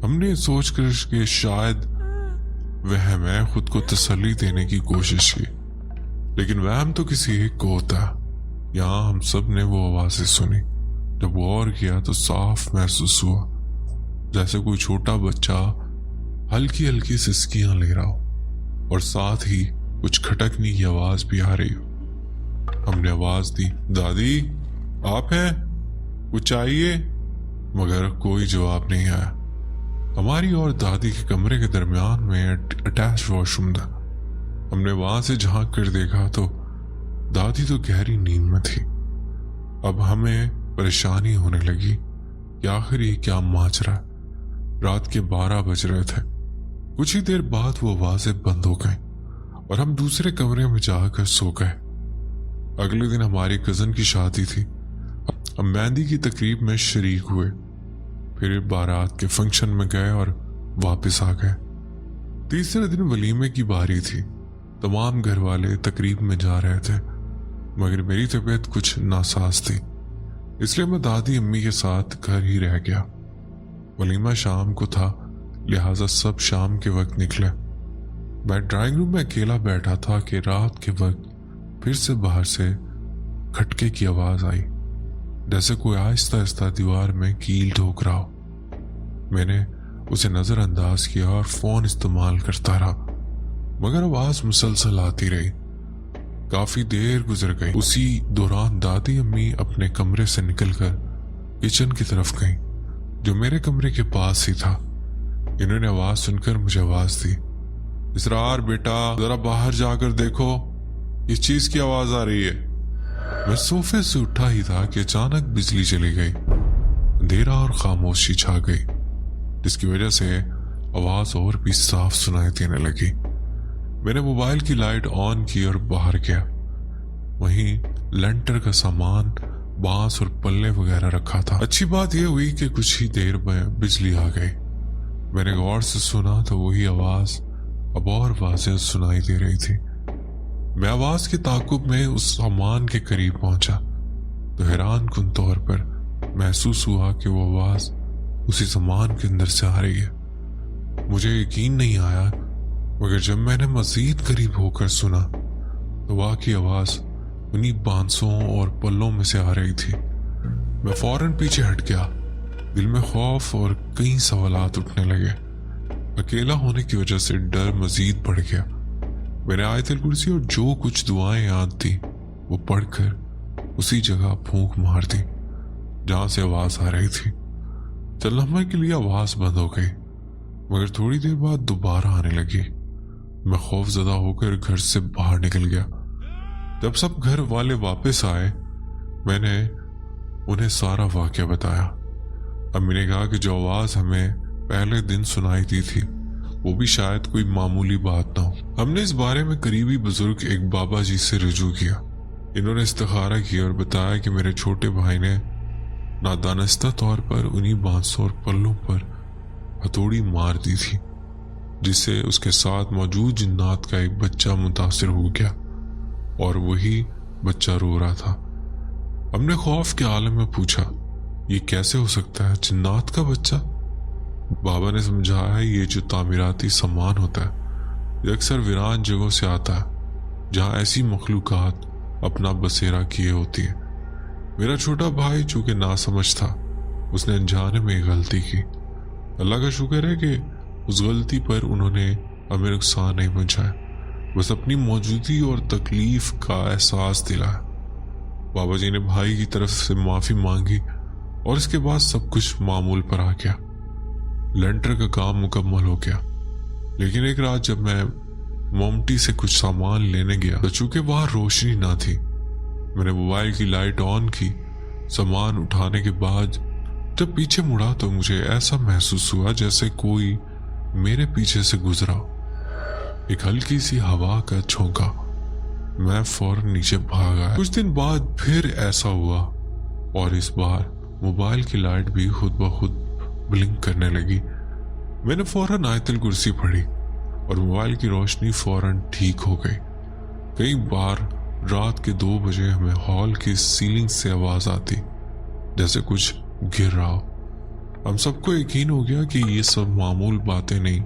हमने सोचकर कि शायद वहम है, खुद को तसल्ली देने की कोशिश की, लेकिन वहम तो किसी एक को होता है। यहाँ हम सब ने वो आवाजें सुनी। जब गौर किया तो साफ महसूस हुआ जैसे कोई छोटा बच्चा हल्की हल्की सिसकियां ले रहा हो और साथ ही कुछ खटकने की आवाज भी आ रही हो। हमने आवाज दी, दादी आप हैं, कुछ चाहिए? मगर कोई जवाब नहीं आया। हमारी और दादी के कमरे के दरमियान में अटैच वॉशरूम था। हमने वहां से झांक कर देखा तो दादी तो गहरी नींद में थी। अब हमें परेशानी होने लगी कि आखिर ये क्या माजरा। रात के 12 बज रहे थे। कुछ ही देर बाद वो आवाजें बंद हो गईं और हम दूसरे कमरे में जाकर सो गए। अगले दिन हमारी कजन की शादी थी। हम मेहंदी की तकरीब में शरीक हुए, फिर बारात के फंक्शन में गए और वापस आ गए। तीसरे दिन वलीमे की बारी थी। तमाम घर वाले तकरीब में जा रहे थे, मगर मेरी तबीयत कुछ नासाज थी, इसलिए मैं दादी अम्मी के साथ घर ही रह गया। वलीमा शाम को था, लिहाजा सब शाम के वक्त निकले। मैं ड्राइंग रूम में अकेला बैठा था कि रात के वक्त फिर से बाहर से खटके की आवाज आई, जैसे कोई आहिस्ता आहिस्ता दीवार में कील ठोक रहा हो। मैंने उसे नजरअंदाज किया और फोन इस्तेमाल करता रहा, मगर आवाज मुसलसल आती रही। काफी देर गुजर गई। उसी दौरान दादी अम्मी अपने कमरे से निकलकर किचन की तरफ गईं, जो मेरे कमरे के पास ही था। इन्होंने आवाज सुनकर मुझे आवाज दी, इसरार बेटा जरा बाहर जाकर देखो, इस चीज की आवाज आ रही है। मैं सोफे से उठा ही था कि अचानक बिजली चली गई। अंधेरा और खामोशी छा गई, जिसकी वजह से आवाज और भी साफ सुनाई देने लगी। मैंने मोबाइल की लाइट ऑन की और बाहर गया। वहीं लेंटर का सामान, बांस और पल्ले वगैरह रखा था। अच्छी बात यह हुई कि कुछ ही देर में बिजली आ गई। मैंने गौर से सुना तो वही आवाज अब और वाज़ेह सुनाई दे रही थी। मैं आवाज के ताकुब में उस सामान के करीब पहुंचा तो हैरान कुन तौर पर महसूस हुआ कि वो आवाज उसी सामान के अंदर से आ रही है। मुझे यकीन नहीं आया, मगर जब मैंने मजीद करीब होकर सुना तो वाकई आवाज उन्हीं बांसों और पल्लों में से आ रही थी। मैं फौरन पीछे हट गया। दिल में खौफ और कई सवालात उठने लगे। अकेला होने की वजह से डर मजीद बढ़ गया। मैंने आयतुल कुर्सी और जो कुछ दुआएं याद थी वो पढ़कर उसी जगह फूंक मार दी जहां से आवाज आ रही थी। चंद लम्हे के लिए आवाज बंद हो गई, मगर थोड़ी देर बाद दोबारा आने लगी। मैं खौफजदा होकर घर से बाहर निकल गया। जब सब घर वाले वापस आए, मैंने उन्हें सारा वाकया बताया। अम्मी ने कहा कि जो आवाज हमें पहले दिन सुनाई दी थी वो भी शायद कोई मामूली बात ना हो। हमने इस बारे में करीबी बुजुर्ग एक बाबा जी से रुजू किया। इन्होंने इस्तिखारा किया और बताया कि मेरे छोटे भाई ने नादानिस्ता तौर पर उन्हीं बांसों और पल्लों पर हथौड़ी मार दी थी, जिससे उसके साथ मौजूद जिन्नात का एक बच्चा मुतासिर हो गया और वही बच्चा रो रहा था। हमने खौफ के आलम में पूछा, ये कैसे हो सकता है, जिन्नात का बच्चा? बाबा ने समझाया, ये जो तामीराती सामान होता है ये अक्सर वीरान जगहों से आता है जहां ऐसी मखलूकात अपना बसेरा किए होती है। मेरा छोटा भाई चूंकि नासमझ था, उसने अनजाने में एक गलती की। अल्लाह का शुक्र है कि उस गलती पर उन्होंने हमें नुकसान नहीं पहुंचाया, बस अपनी मौजूदगी और तकलीफ का एहसास दिलाया। बाबा जी ने भाई की तरफ से माफी मांगी और इसके बाद सब कुछ मामूल पर आ गया। लेंटर का काम मुकम्मल हो गया, लेकिन एक रात जब मैं मोमटी से कुछ सामान लेने गया तो चूंकि वहां रोशनी ना थी, मैंने मोबाइल की लाइट ऑन की। सामान उठाने के बाद जब पीछे मुड़ा तो मुझे ऐसा महसूस हुआ जैसे कोई मेरे पीछे से गुजरा। एक हल्की सी हवा का झोंका। मैं फौरन नीचे भाग आया। कुछ दिन बाद फिर ऐसा हुआ और इस बार मोबाइल की लाइट भी खुद ब खुद ब्लिंक करने लगी। मैंने फौरन आयतुल कुर्सी पढ़ी और मोबाइल की रोशनी फौरन ठीक हो गई। कई बार रात के 2 बजे हमें हॉल की सीलिंग से आवाज आती जैसे कुछ गिर रहा हो। हम सबको यकीन हो गया कि ये सब मामूल बातें नहीं,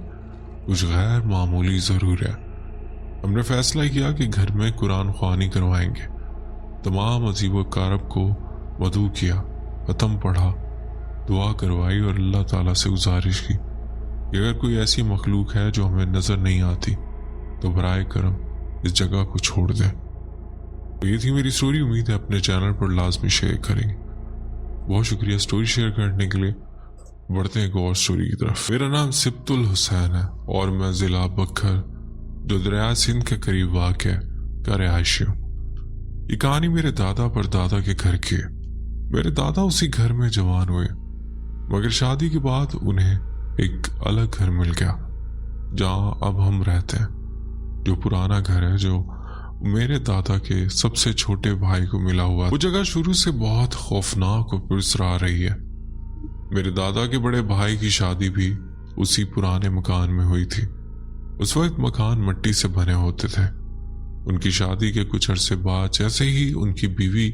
कुछ गैर मामूली जरूर है। हमने फैसला किया कि घर में कुरान ख्वानी करवाएंगे। तमाम अजीब कारब को वदू किया, खत्म पढ़ा, दुआ करवाई और अल्लाह ताला से गुजारिश की कि अगर कोई ऐसी मखलूक है जो हमें नजर नहीं आती तो बराए करम इस जगह को छोड़ दे। तो ये थी मेरी स्टोरी। उम्मीद है अपने चैनल पर लाजमी शेयर करेंगे। बहुत शुक्रिया स्टोरी शेयर करने के लिए। बढ़ते हैं एक और स्टोरी की तरफ। मेरा नाम सिब्तुल हुसैन है और मैं जिला बखर जो दरिया सिंध के करीब वाक़ है का रिहायशी हूँ। ये कहानी मेरे दादा पर दादा के घर की है। मेरे दादा उसी घर में जवान हुए, मगर शादी के बाद उन्हें एक अलग घर मिल गया जहां अब हम रहते हैं। जो पुराना घर है जो मेरे दादा के सबसे छोटे भाई को मिला हुआ, वो जगह शुरू से बहुत खौफनाक और पुरसरार रही है। मेरे दादा के बड़े भाई की शादी भी उसी पुराने मकान में हुई थी। उस वक्त मकान मिट्टी से बने होते थे। उनकी शादी के कुछ अरसे बाद जैसे ही उनकी बीवी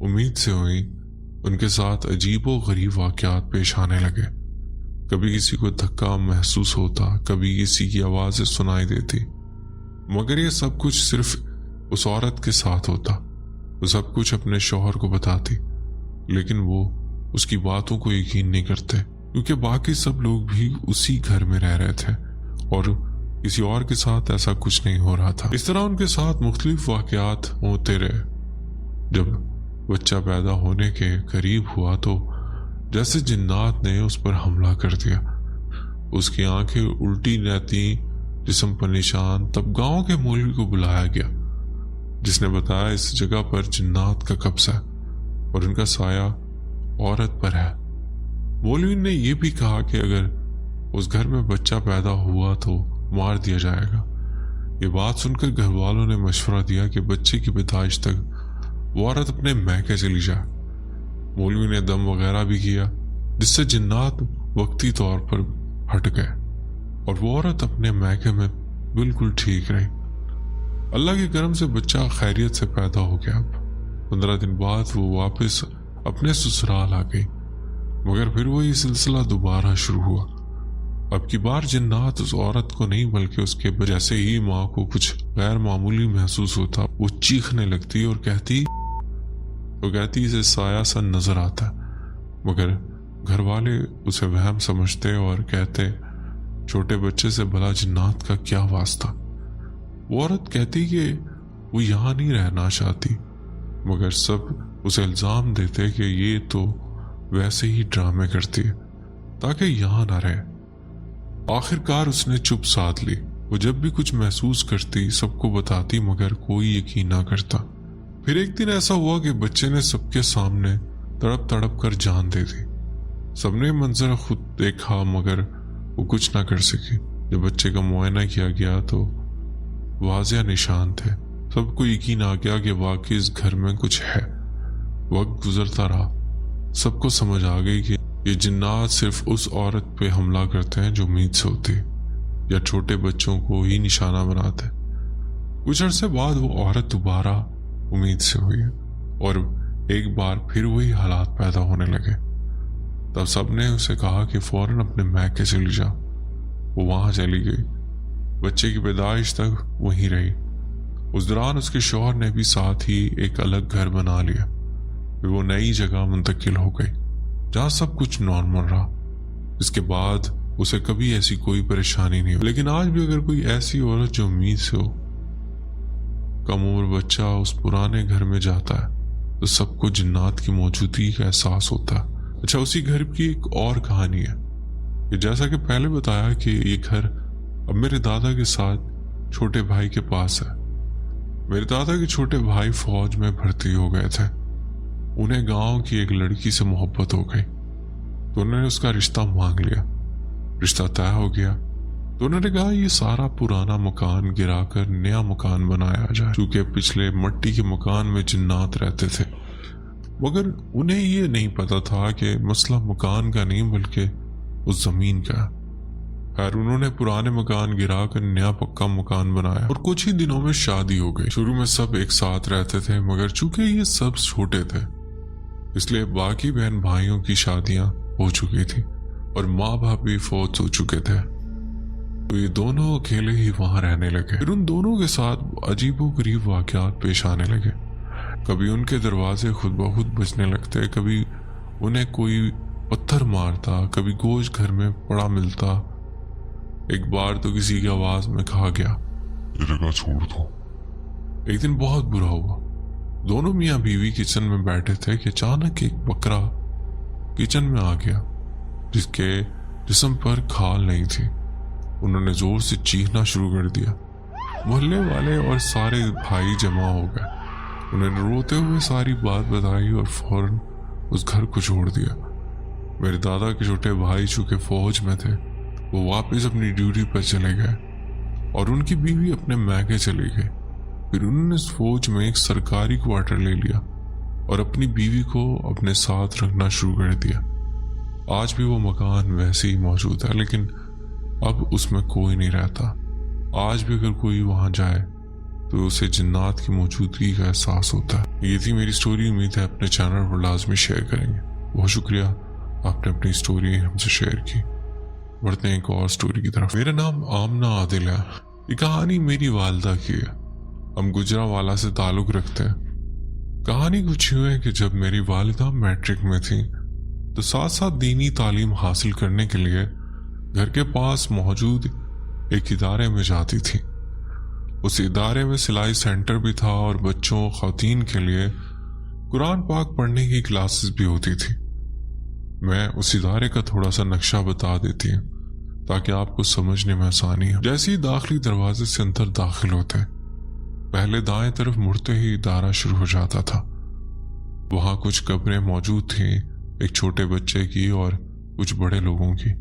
उम्मीद से हुई, उनके साथ अजीबो गरीब वाक़यात पेश आने लगे। कभी किसी को धक्का महसूस होता, कभी किसी की आवाज़ें सुनाई देती, मगर ये सब कुछ सिर्फ उस औरत के साथ होता। वो सब कुछ अपने शौहर को बताती, लेकिन वो उसकी बातों को यकीन नहीं करते, क्योंकि बाकी सब लोग भी उसी घर में रह रहे थे और किसी और के साथ ऐसा कुछ नहीं हो रहा था। इस तरह उनके साथ मुख्तलिफ वाक़यात होते रहे। जब बच्चा पैदा होने के करीब हुआ तो जैसे जिन्नात ने उस पर हमला कर दिया। उसकी आंखें उल्टी रहती, जिस्म पर निशान। तब गांव के मौलवी को बुलाया गया, जिसने बताया इस जगह पर जिन्नात का कब्जा है और उनका साया औरत पर है। मौलवी ने यह भी कहा कि अगर उस घर में बच्चा पैदा हुआ तो मार दिया जाएगा। ये बात सुनकर घर वालों ने मशवरा दिया कि बच्चे की पैदाइश तक वो औरत अपने मैके चली जाए। मौलवी ने दम वगैरह भी किया, जिससे जिन्नात वक्ती तौर पर हट गए और वो औरत अपने मैके में बिल्कुल ठीक रही। अल्लाह के करम से बच्चा खैरियत से पैदा हो गया। 15 दिन बाद वो वापस अपने ससुराल आ गई, मगर फिर वही सिलसिला दोबारा शुरू हुआ। अब की बार जिन्नात उस औरत को नहीं बल्कि उसके जैसे ही माँ को कुछ गैर मामूली महसूस होता, वो चीखने लगती और कहती इसे साया सा नजर आता। मगर घर वाले उसे वहम समझते और कहते छोटे बच्चे से भला जिन्नात का क्या वास्ता। वो औरत कहती कि वो यहाँ नहीं रहना चाहती, मगर सब उसे इल्जाम देते कि ये तो वैसे ही ड्रामे करती है ताकि यहाँ ना रहे। आखिरकार उसने चुप साध ली। वो जब भी कुछ महसूस करती सबको बताती, मगर कोई यकीन ना करता। फिर एक दिन ऐसा हुआ कि बच्चे ने सबके सामने तड़प तड़प कर जान दे दी। सबने मंजर खुद देखा, मगर वो कुछ ना कर सकी। जब बच्चे का मुआयना किया गया तो वाज़िया निशान थे। सबको यकीन आ गया कि वाकई इस घर में कुछ है। वक्त गुजरता रहा, सबको समझ आ गई कि ये जिन्नात सिर्फ उस औरत पे हमला करते हैं जो उम्मीद से होती, या छोटे बच्चों को ही निशाना बनाते। कुछ अरसे बाद वो औरत दोबारा उम्मीद से हुई और एक बार फिर वही हालात पैदा होने लगे। तब सबने उसे कहा कि फौरन अपने मैके चली जा। वो वहां चली गई, बच्चे की पैदाइश तक वहीं रही। उस दौरान उसके शौहर ने भी साथ ही एक अलग घर बना लिया। फिर वो नई जगह मुंतकिल हो गई जहां सब कुछ नॉर्मल रहा। इसके बाद उसे कभी ऐसी कोई परेशानी नहीं हुई। लेकिन आज भी अगर कोई ऐसी औरत जो उम्मीद से हो, कम उम्र बच्चा उस पुराने घर में जाता है तो सबको जिन्नात की मौजूदगी का एहसास होता है। अच्छा, उसी घर की एक और कहानी है कि जैसा कि पहले बताया कि ये घर अब मेरे दादा के साथ छोटे भाई के पास है। मेरे दादा के छोटे भाई फौज में भर्ती हो गए थे। उन्हें गांव की एक लड़की से मोहब्बत हो गई तो उन्होंने उसका रिश्ता मांग लिया। रिश्ता तय हो गया तो उन्होंने कहा ये सारा पुराना मकान गिराकर नया मकान बनाया जाए, क्योंकि पिछले मिट्टी के मकान में जिन्नात रहते थे। मगर उन्हें ये नहीं पता था कि मसला मकान का नहीं बल्कि उस जमीन का। खैर, उन्होंने पुराने मकान गिराकर नया पक्का मकान बनाया और कुछ ही दिनों में शादी हो गई। शुरू में सब एक साथ रहते थे, मगर चूंकि ये सब छोटे थे इसलिए बाकी बहन भाइयों की शादियां हो चुकी थी और माँ बाप भी फौत हो चुके थे, तो ये दोनों अकेले ही वहां रहने लगे। फिर उन दोनों के साथ अजीबो गरीब वाक़यात पेश आने लगे। कभी उनके दरवाजे खुद ब खुद बजने लगते, कभी उन्हें कोई पत्थर मारता, कभी गोश्त घर में पड़ा मिलता। एक बार तो किसी की आवाज में कहा गया ये जगह छोड़ दो। एक दिन बहुत बुरा हुआ। दोनों मियाँ बीवी किचन में बैठे थे कि अचानक एक बकरा किचन में आ गया जिसके जिस्म पर खाल नहीं थी। उन्होंने जोर से चीखना शुरू कर दिया। मोहल्ले वाले और सारे भाई जमा हो गए। उन्होंने रोते हुए सारी बात बताई और फौरन उस घर को छोड़ दिया। मेरे दादा के छोटे भाई चूंकि फौज में थे वो वापस अपनी ड्यूटी पर चले गए। اور ان کی بیوی اپنے میکے چلی گئی۔ پھر انہوں نے فوج میں ایک سرکاری کوارٹر لے لیا اور اپنی بیوی کو اپنے ساتھ رکھنا شروع کر دیا۔ آج بھی وہ مکان ویسے ہی موجود ہے، لیکن اب اس میں کوئی نہیں رہتا۔ آج بھی اگر کوئی وہاں جائے تو اسے جنات کی موجودگی کا احساس ہوتا ہے۔ یہ تھی میری سٹوری، امید ہے اپنے چینل پر لازمی شیئر کریں گے۔ بہت شکریہ آپ نے اپنی سٹوری ہم سے شیئر کی۔ بڑھتے ہیں ایک اور سٹوری کی طرف۔ میرا نام آمنہ عادل ہے۔ یہ کہانی میری والدہ کی ہے۔ ہم گجرانوالہ سے تعلق رکھتے ہیں۔ کہانی کچھ یوں ہے کہ جب میری والدہ میٹرک میں تھی تو ساتھ ساتھ دینی تعلیم حاصل کرنے کے لیے گھر کے پاس موجود ایک ادارے میں جاتی تھی۔ اس ادارے میں سلائی سینٹر بھی تھا اور بچوں خواتین کے لیے قرآن پاک پڑھنے کی کلاسز بھی ہوتی تھی۔ میں اس ادارے کا تھوڑا سا نقشہ بتا دیتی ہوں تاکہ آپ کو سمجھنے میں آسانی ہو۔ جیسے ہی داخلی دروازے سے اندر داخل ہوتے پہلے دائیں طرف مڑتے ہی ادارہ شروع ہو جاتا تھا۔ وہاں کچھ قبریں موجود تھیں، ایک چھوٹے بچے کی اور کچھ بڑے لوگوں کی۔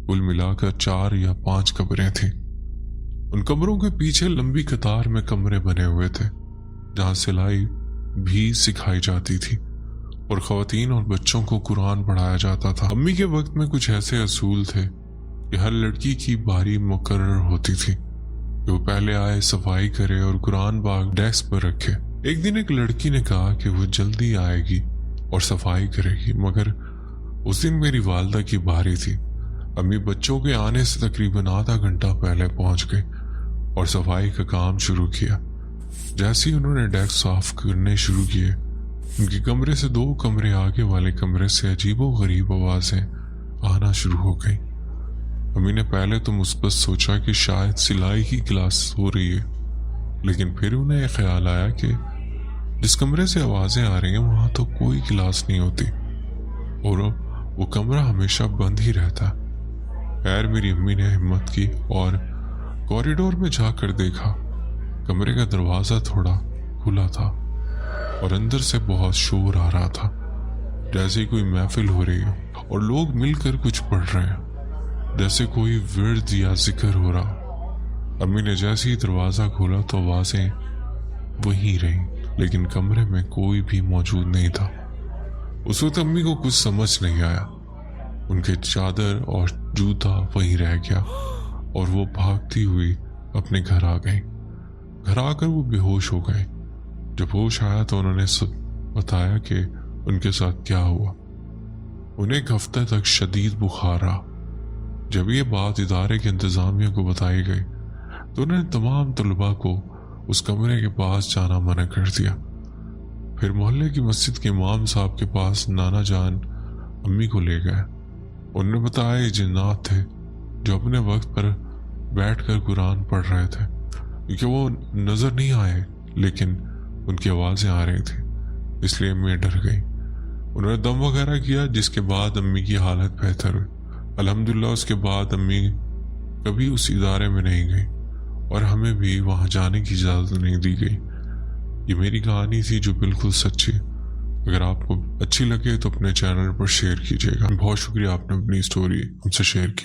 کل ملا کر 4 یا 5 قبریں تھیں۔ ان قبروں کے پیچھے لمبی قطار میں کمرے بنے ہوئے تھے جہاں سلائی بھی سکھائی جاتی تھی اور خواتین اور بچوں کو قرآن پڑھایا جاتا تھا۔ امی کے وقت میں کچھ ایسے اصول تھے کہ ہر لڑکی کی باری مقرر ہوتی تھی کہ وہ پہلے آئے، صفائی کرے اور قرآن پاک ڈیسک پر رکھے۔ ایک دن ایک لڑکی نے کہا کہ وہ جلدی آئے گی اور صفائی کرے گی، مگر اس دن میری والدہ کی باری تھی۔ امی بچوں کے آنے سے تقریباً آدھا گھنٹہ پہلے پہنچ گئی اور صفائی کا کام شروع کیا۔ جیسے ہی انہوں نے ڈیسک صاف کرنے شروع کیے، ان کے کمرے سے 2 کمرے آگے والے کمرے سے عجیب و غریب آوازیں آنا شروع ہو گئی۔ امی نے پہلے تو مثبت سوچا کہ شاید سلائی کی کلاس ہو رہی ہے، لیکن پھر انہیں یہ خیال آیا کہ جس کمرے سے آوازیں آ رہی ہیں وہاں تو کوئی کلاس نہیں ہوتی اور وہ کمرہ ہمیشہ بند ہی رہتا۔ خیر میری امی نے ہمت کی اور کوریڈور میں جا کر دیکھا۔ کمرے کا دروازہ تھوڑا کھلا تھا اور اندر سے بہت شور آ رہا تھا، جیسے کوئی محفل ہو رہی ہو اور لوگ مل کر کچھ پڑھ رہے ہیں، جیسے کوئی ورد یا ذکر ہو رہا۔ امی نے جیسے ہی دروازہ کھولا تو آوازیں وہیں رہیں، لیکن کمرے میں کوئی بھی موجود نہیں تھا۔ اس وقت امی کو کچھ سمجھ نہیں آیا۔ ان کے چادر اور جوتا وہیں رہ گیا اور وہ بھاگتی ہوئی اپنے گھر آ گئی۔ گھر آ کر وہ بے ہوش ہو گئے۔ جب ہوش آیا تو انہوں نے بتایا کہ ان کے ساتھ کیا ہوا۔ انہیں 1 ہفتہ تک شدید بخار رہا۔ جب یہ بات ادارے کے انتظامیہ کو بتائی گئی تو انہوں نے تمام طلباء کو اس کمرے کے پاس جانا منع کر دیا۔ پھر محلے کی مسجد کے امام صاحب کے پاس نانا جان امی کو لے گئے۔ انہوں نے بتایا یہ جنات تھے جو اپنے وقت پر بیٹھ کر قرآن پڑھ رہے تھے، کیونکہ وہ نظر نہیں آئے لیکن ان کی آوازیں آ رہی تھیں، اس لیے امی ڈر گئی۔ انہوں نے دم وغیرہ کیا، جس کے بعد امی کی حالت بہتر ہوئی۔ الحمدللہ اس کے بعد امی کبھی اس ادارے میں نہیں گئی اور ہمیں بھی وہاں جانے کی اجازت نہیں دی گئی۔ یہ میری کہانی تھی جو بالکل سچی۔ اگر آپ کو اچھی لگے تو اپنے چینل پر شیئر کیجیے گا۔ بہت شکریہ آپ نے اپنی سٹوری ہم سے شیئر کی۔